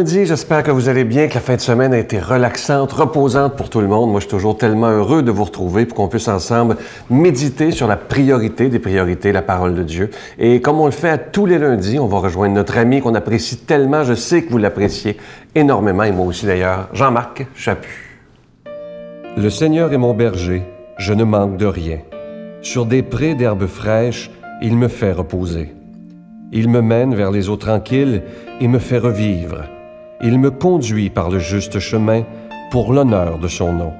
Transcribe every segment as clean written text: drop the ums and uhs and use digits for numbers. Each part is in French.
lundi, j'espère que vous allez bien, que la fin de semaine a été relaxante, reposante pour tout le monde. Moi, je suis toujours tellement heureux de vous retrouver pour qu'on puisse ensemble méditer sur la priorité des priorités, la parole de Dieu. Et comme on le fait à tous les lundis, on va rejoindre notre ami qu'on apprécie tellement. Je sais que vous l'appréciez énormément, et moi aussi d'ailleurs, Jean-Marc Chaput. Le Seigneur est mon berger, je ne manque de rien. Sur des prés d'herbes fraîches, il me fait reposer. Il me mène vers les eaux tranquilles et me fait revivre. Il me conduit par le juste chemin pour l'honneur de son nom.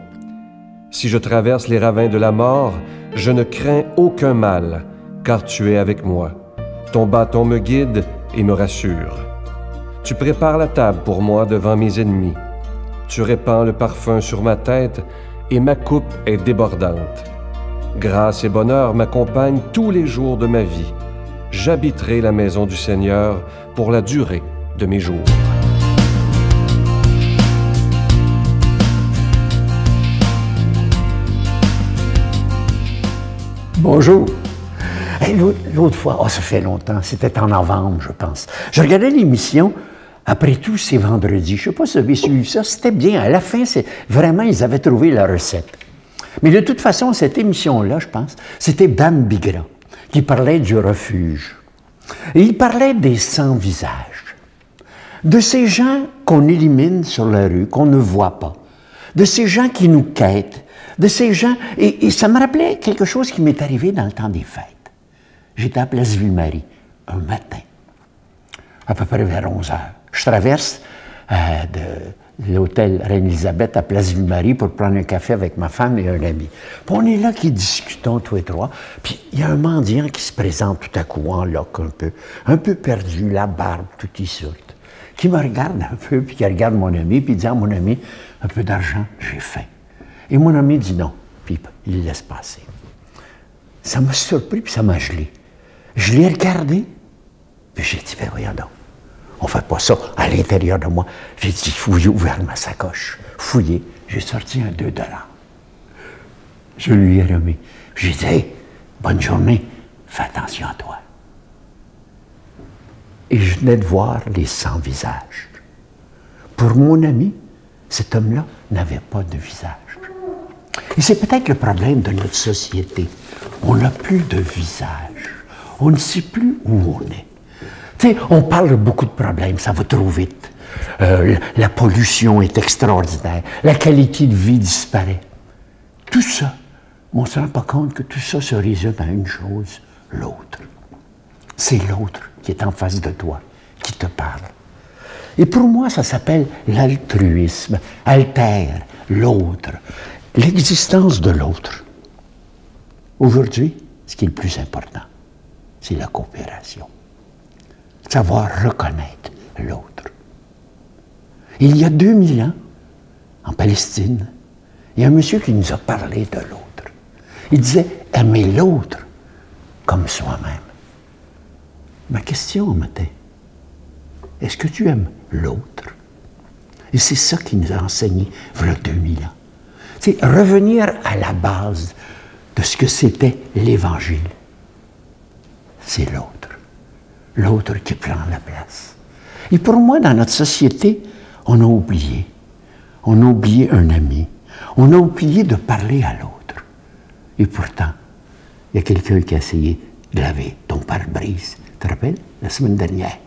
Si je traverse les ravins de la mort, je ne crains aucun mal, car tu es avec moi. Ton bâton me guide et me rassure. Tu prépares la table pour moi devant mes ennemis. Tu répands le parfum sur ma tête et ma coupe est débordante. Grâce et bonheur m'accompagnent tous les jours de ma vie. J'habiterai la maison du Seigneur pour la durée de mes jours. Bonjour. Hey, l'autre fois, ça fait longtemps, c'était en novembre, je pense. Je regardais l'émission, après tout, c'est vendredi. Je ne sais pas si vous avez suivi ça, c'était bien. À la fin, vraiment, ils avaient trouvé la recette. Mais de toute façon, cette émission-là, je pense, c'était Bambi Gras, qui parlait du refuge. Et il parlait des sans-visages, de ces gens qu'on élimine sur la rue, qu'on ne voit pas, de ces gens qui nous quêtent, de ces gens... Et ça me rappelait quelque chose qui m'est arrivé dans le temps des fêtes. J'étais à Place Ville-Marie, un matin, à peu près vers 11 heures. Je traverse de l'hôtel Reine-Élisabeth à Place Ville-Marie pour prendre un café avec ma femme et un ami. Puis on est là qui discutons tous les trois. Puis il y a un mendiant qui se présente tout à coup en loque un peu perdu, la barbe toute issoute, qui me regarde un peu, puis qui regarde mon ami, puis il dit à mon ami, un peu d'argent, j'ai faim. Et mon ami dit non, puis il laisse passer. Ça m'a surpris, puis ça m'a gelé. Je l'ai regardé, puis j'ai dit, ben voyons donc. On ne fait pas ça à l'intérieur de moi. J'ai dit, j'ai ouvert ma sacoche, fouillé, j'ai sorti un 2 $. Je lui ai remis. J'ai dit, hey, bonne journée, fais attention à toi. Et je venais de voir les sans-visages. Pour mon ami, cet homme-là n'avait pas de visage. Et c'est peut-être le problème de notre société. On n'a plus de visage. On ne sait plus où on est. Tu sais, on parle de beaucoup de problèmes, ça va trop vite. La pollution est extraordinaire, la qualité de vie disparaît. Tout ça, on ne se rend pas compte que tout ça se résume à une chose, l'autre. C'est l'autre qui est en face de toi, qui te parle. Et pour moi, ça s'appelle l'altruisme, alter, l'autre, l'existence de l'autre. Aujourd'hui, ce qui est le plus important, c'est la coopération. Savoir reconnaître l'autre. Il y a 2000 ans, en Palestine, il y a un monsieur qui nous a parlé de l'autre. Il disait « aimer l'autre comme soi-même ». Ma question m'était « est-ce que tu aimes l'autre » Et c'est ça qu'il nous a enseigné voilà 2000 ans. C'est revenir à la base de ce que c'était l'Évangile. C'est l'autre. L'autre qui prend la place. Et pour moi, dans notre société, on a oublié. On a oublié un ami. On a oublié de parler à l'autre. Et pourtant, il y a quelqu'un qui a essayé de laver ton pare-brise. Tu te rappelles, la semaine dernière?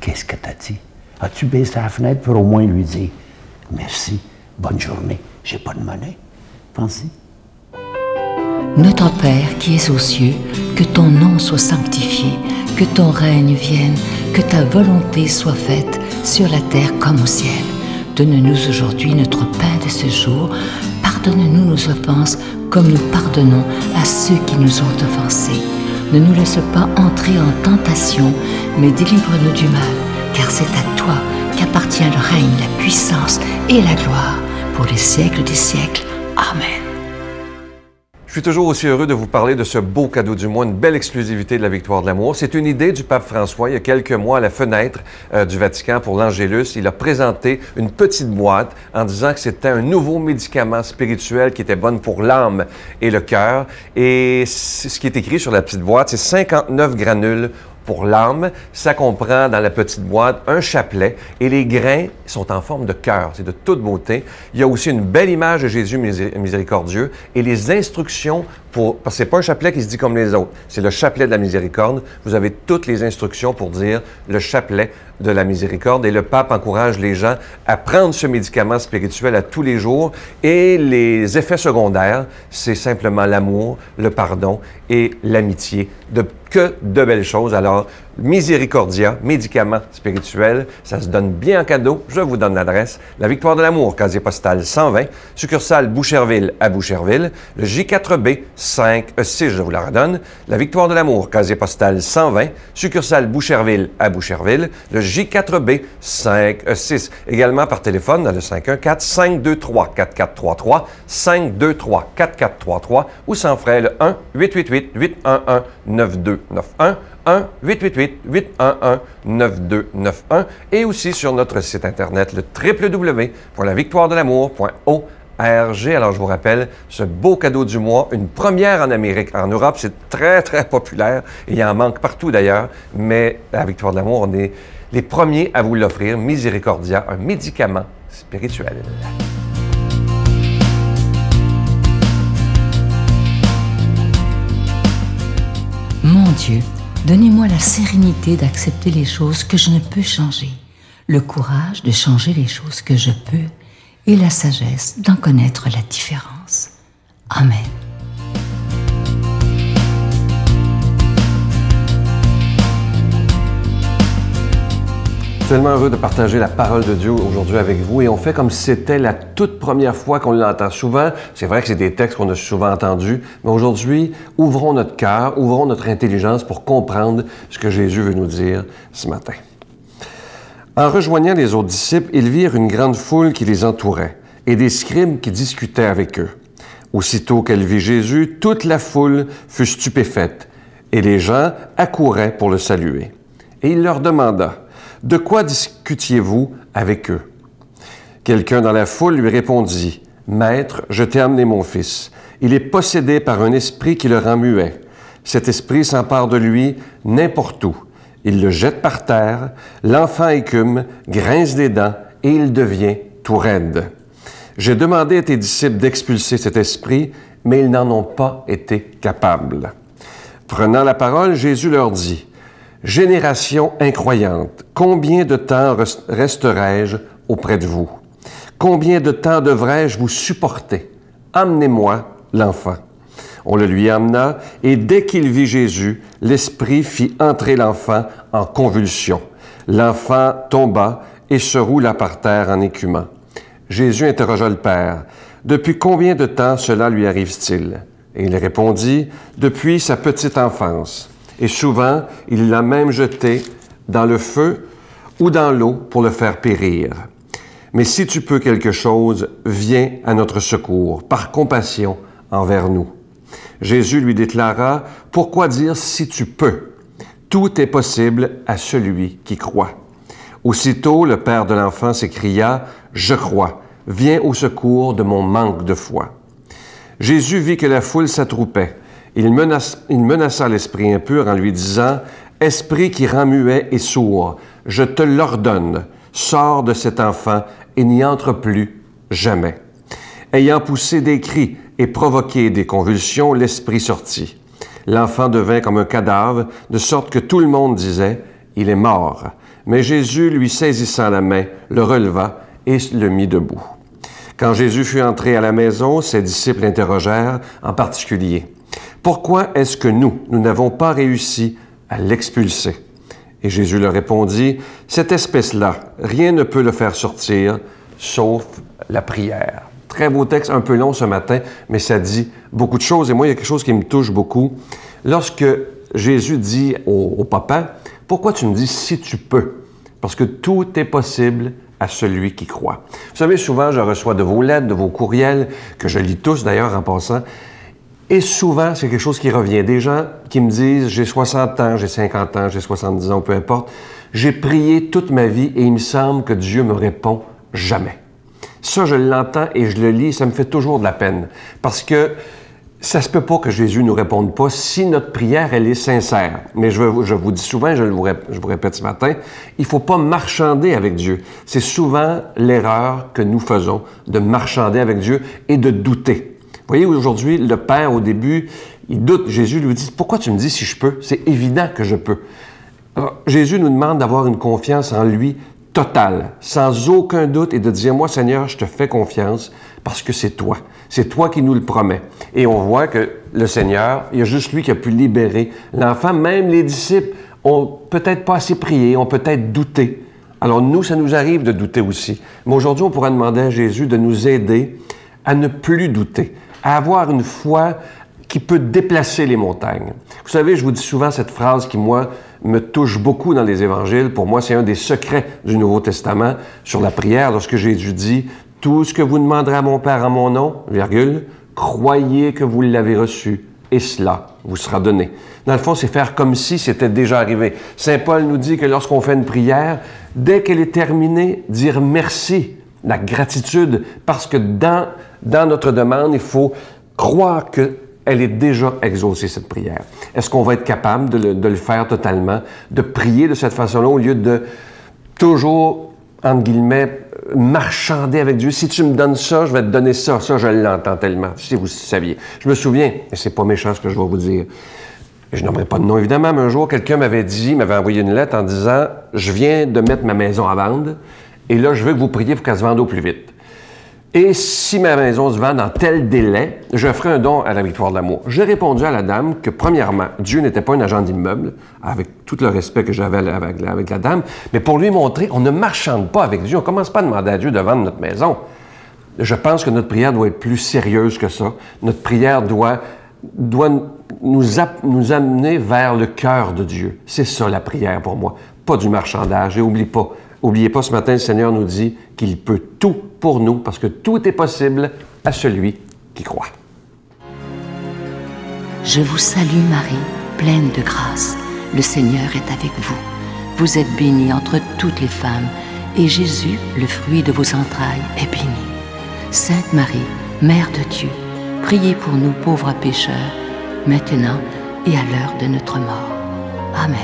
Qu'est-ce que tu as dit? As-tu baissé la fenêtre pour au moins lui dire « Merci, bonne journée, j'ai pas de monnaie. » Pense-y. Notre Père qui es aux cieux, que ton nom soit sanctifié, que ton règne vienne, que ta volonté soit faite sur la terre comme au ciel. Donne-nous aujourd'hui notre pain de ce jour. Pardonne-nous nos offenses comme nous pardonnons à ceux qui nous ont offensés. Ne nous laisse pas entrer en tentation, mais délivre-nous du mal, car c'est à toi qu'appartient le règne, la puissance et la gloire pour les siècles des siècles. Amen. Je suis toujours aussi heureux de vous parler de ce beau cadeau du mois, une belle exclusivité de la Victoire de l'amour. C'est une idée du pape François il y a quelques mois à la fenêtre du Vatican pour l'Angélus. Il a présenté une petite boîte en disant que c'était un nouveau médicament spirituel qui était bon pour l'âme et le cœur. Et ce qui est écrit sur la petite boîte, c'est 59 granules pour l'âme. Ça comprend dans la petite boîte un chapelet et les grains sont en forme de cœur. C'est de toute beauté. Il y a aussi une belle image de Jésus miséricordieux et les instructions parce que c'est pas un chapelet qui se dit comme les autres. C'est le chapelet de la miséricorde. Vous avez toutes les instructions pour dire le chapelet de la miséricorde. Et le pape encourage les gens à prendre ce médicament spirituel à tous les jours. Et les effets secondaires, c'est simplement l'amour, le pardon et l'amitié. Que de belles choses. Alors, Miséricordia, médicament spirituel, ça se donne bien en cadeau. Je vous donne l'adresse. La Victoire de l'amour, casier postal 120, succursale Boucherville à Boucherville. Le J4B 5E6, je vous la redonne. La Victoire de l'amour, casier postal 120, succursale Boucherville à Boucherville. Le J4B 5E6. Également par téléphone dans le 514-523-4433, 523-4433 ou sans frais le 1-888-811-9291. 1-888-811-9291 et aussi sur notre site Internet, le www.lavictoiredelamour.org. Alors, je vous rappelle, ce beau cadeau du mois, une première en Amérique. En Europe, c'est très, très populaire. Et il en manque partout d'ailleurs. Mais à la Victoire de l'amour, on est les premiers à vous l'offrir. Miséricordia, un médicament spirituel. Mon Dieu, donnez-moi la sérénité d'accepter les choses que je ne peux changer, le courage de changer les choses que je peux et la sagesse d'en connaître la différence. Amen. Tellement heureux de partager la parole de Dieu aujourd'hui avec vous et on fait comme si c'était la toute première fois qu'on l'entend. Souvent, c'est vrai que c'est des textes qu'on a souvent entendus, mais aujourd'hui, ouvrons notre cœur, ouvrons notre intelligence pour comprendre ce que Jésus veut nous dire ce matin. En rejoignant les autres disciples, ils virent une grande foule qui les entourait et des scribes qui discutaient avec eux. Aussitôt qu'elle vit Jésus, toute la foule fut stupéfaite et les gens accouraient pour le saluer. Et il leur demanda: « De quoi discutiez-vous avec eux? » Quelqu'un dans la foule lui répondit: « Maître, je t'ai amené mon fils. Il est possédé par un esprit qui le rend muet. Cet esprit s'empare de lui n'importe où. Il le jette par terre, l'enfant écume, grince des dents et il devient tout raide. J'ai demandé à tes disciples d'expulser cet esprit, mais ils n'en ont pas été capables. » Prenant la parole, Jésus leur dit: « Génération incroyante, combien de temps resterai-je auprès de vous? Combien de temps devrais-je vous supporter? Amenez-moi l'enfant. » On le lui amena, et dès qu'il vit Jésus, l'esprit fit entrer l'enfant en convulsion. L'enfant tomba et se roula par terre en écumant. Jésus interrogea le Père: « Depuis combien de temps cela lui arrive-t-il? » Et il répondit: « Depuis sa petite enfance. Et souvent, il l'a même jeté dans le feu ou dans l'eau pour le faire périr. Mais si tu peux quelque chose, viens à notre secours, par compassion envers nous. » Jésus lui déclara: « Pourquoi dire si tu peux? Tout est possible à celui qui croit. » Aussitôt, le père de l'enfant s'écria: « Je crois, viens au secours de mon manque de foi. » Jésus vit que la foule s'attroupait. Il menaça l'esprit impur en lui disant: « Esprit qui rend muet et sourd, je te l'ordonne, sors de cet enfant et n'y entre plus jamais. » Ayant poussé des cris et provoqué des convulsions, l'esprit sortit. L'enfant devint comme un cadavre, de sorte que tout le monde disait: « Il est mort. » Mais Jésus, lui saisissant la main, le releva et le mit debout. Quand Jésus fut entré à la maison, ses disciples l'interrogèrent en particulier: « Pourquoi est-ce que nous n'avons pas réussi à l'expulser? » Et Jésus leur répondit: « Cette espèce-là, rien ne peut le faire sortir, sauf la prière. » Très beau texte, un peu long ce matin, mais ça dit beaucoup de choses. Et moi, il y a quelque chose qui me touche beaucoup. Lorsque Jésus dit au papa: « Pourquoi tu me dis si tu peux? » Parce que tout est possible à celui qui croit. Vous savez, souvent, je reçois de vos lettres, de vos courriels, que je lis tous d'ailleurs en passant, et souvent, c'est quelque chose qui revient. Des gens qui me disent: « J'ai 60 ans, j'ai 50 ans, j'ai 70 ans, peu importe. J'ai prié toute ma vie et il me semble que Dieu me répond jamais. » Ça, je l'entends et je le lis, ça me fait toujours de la peine. Parce que Ça se peut pas que Jésus nous réponde pas si notre prière, elle est sincère. Mais je vous dis souvent, je vous répète ce matin, il faut pas marchander avec Dieu. C'est souvent l'erreur que nous faisons de marchander avec Dieu et de douter. Vous voyez, aujourd'hui, le Père, au début, il doute. Jésus lui dit, « Pourquoi tu me dis si je peux? C'est évident que je peux. » Alors, Jésus nous demande d'avoir une confiance en lui totale, sans aucun doute, et de dire, « Moi, Seigneur, je te fais confiance parce que c'est toi. C'est toi qui nous le promets. » Et on voit que le Seigneur, il y a juste lui qui a pu libérer l'enfant. Même les disciples ont peut-être pas assez prié, ont peut-être douté. Alors nous, ça nous arrive de douter aussi. Mais aujourd'hui, on pourra demander à Jésus de nous aider à ne plus douter, à avoir une foi qui peut déplacer les montagnes. Vous savez, je vous dis souvent cette phrase qui, moi, me touche beaucoup dans les évangiles. Pour moi, c'est un des secrets du Nouveau Testament sur la prière, lorsque Jésus dit « Tout ce que vous demanderez à mon Père en mon nom, virgule, croyez que vous l'avez reçu, et cela vous sera donné. » Dans le fond, c'est faire comme si c'était déjà arrivé. Saint Paul nous dit que lorsqu'on fait une prière, dès qu'elle est terminée, dire merci, la gratitude, parce que dans notre demande, il faut croire qu'elle est déjà exaucée, cette prière. Est-ce qu'on va être capable de le faire totalement, de prier de cette façon-là, au lieu de toujours, entre guillemets, marchander avec Dieu? Si tu me donnes ça, je vais te donner ça. Ça, je l'entends tellement, si vous saviez. Je me souviens, et c'est pas méchant ce que je vais vous dire, je nommerai pas de nom évidemment, mais un jour, quelqu'un m'avait envoyé une lettre en disant « Je viens de mettre ma maison à vendre, et là, je veux que vous priez pour qu'elle se vende au plus vite. Et si ma maison se vend dans tel délai, je ferai un don à la Victoire de l'amour. » J'ai répondu à la dame que, premièrement, Dieu n'était pas un agent d'immeuble, avec tout le respect que j'avais avec la dame, mais pour lui montrer, on ne marchande pas avec Dieu, on ne commence pas à demander à Dieu de vendre notre maison. Je pense que notre prière doit être plus sérieuse que ça. Notre prière doit nous amener vers le cœur de Dieu. C'est ça la prière pour moi, pas du marchandage. Et N'oubliez pas, ce matin, le Seigneur nous dit qu'il peut tout pour nous, parce que tout est possible à celui qui croit. Je vous salue Marie, pleine de grâce. Le Seigneur est avec vous. Vous êtes bénie entre toutes les femmes, et Jésus, le fruit de vos entrailles, est béni. Sainte Marie, Mère de Dieu, priez pour nous pauvres pécheurs, maintenant et à l'heure de notre mort. Amen.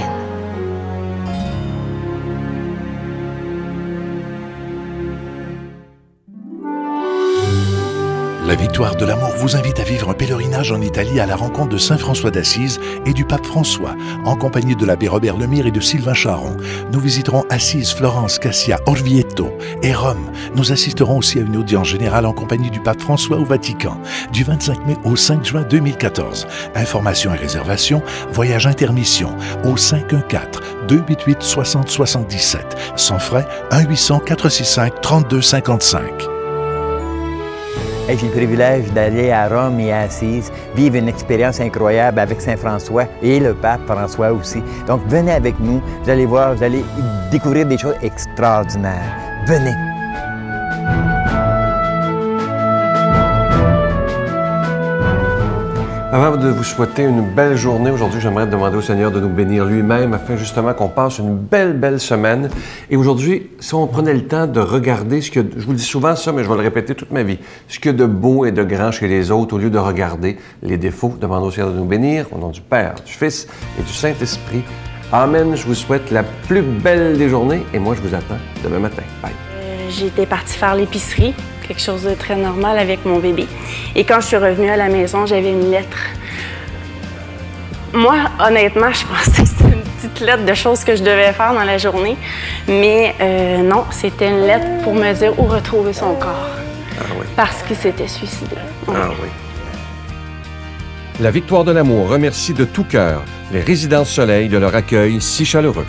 La Victoire de l'amour vous invite à vivre un pèlerinage en Italie à la rencontre de Saint François d'Assise et du pape François, en compagnie de l'abbé Robert Lemire et de Sylvain Charon. Nous visiterons Assise, Florence, Cassia, Orvieto et Rome. Nous assisterons aussi à une audience générale en compagnie du pape François au Vatican, du 25 mai au 5 juin 2014. Informations et réservations, voyage intermission au 514-288-6077. Sans frais, 1-800-465-3255. J'ai le privilège d'aller à Rome et à Assise, vivre une expérience incroyable avec Saint François et le pape François aussi. Donc venez avec nous, vous allez voir, vous allez découvrir des choses extraordinaires. Venez! Avant de vous souhaiter une belle journée, aujourd'hui, j'aimerais demander au Seigneur de nous bénir lui-même afin justement qu'on passe une belle semaine. Et aujourd'hui, si on prenait le temps de regarder je vous le dis souvent ça, mais je vais le répéter toute ma vie, ce qu'il y a de beau et de grand chez les autres, au lieu de regarder les défauts, demandons au Seigneur de nous bénir, au nom du Père, du Fils et du Saint-Esprit. Amen. Je vous souhaite la plus belle des journées et moi, je vous attends demain matin. Bye. J'étais partie faire l'épicerie, quelque chose de très normal avec mon bébé. Et quand je suis revenue à la maison, j'avais une lettre. Moi, honnêtement, je pensais que c'était une petite lettre de choses que je devais faire dans la journée. Mais non, c'était une lettre pour me dire où retrouver son corps. Ah oui. Parce qu'il s'était suicidé. Ouais. Ah oui. La Victoire de l'amour remercie de tout cœur les Résidences Soleil de leur accueil si chaleureux.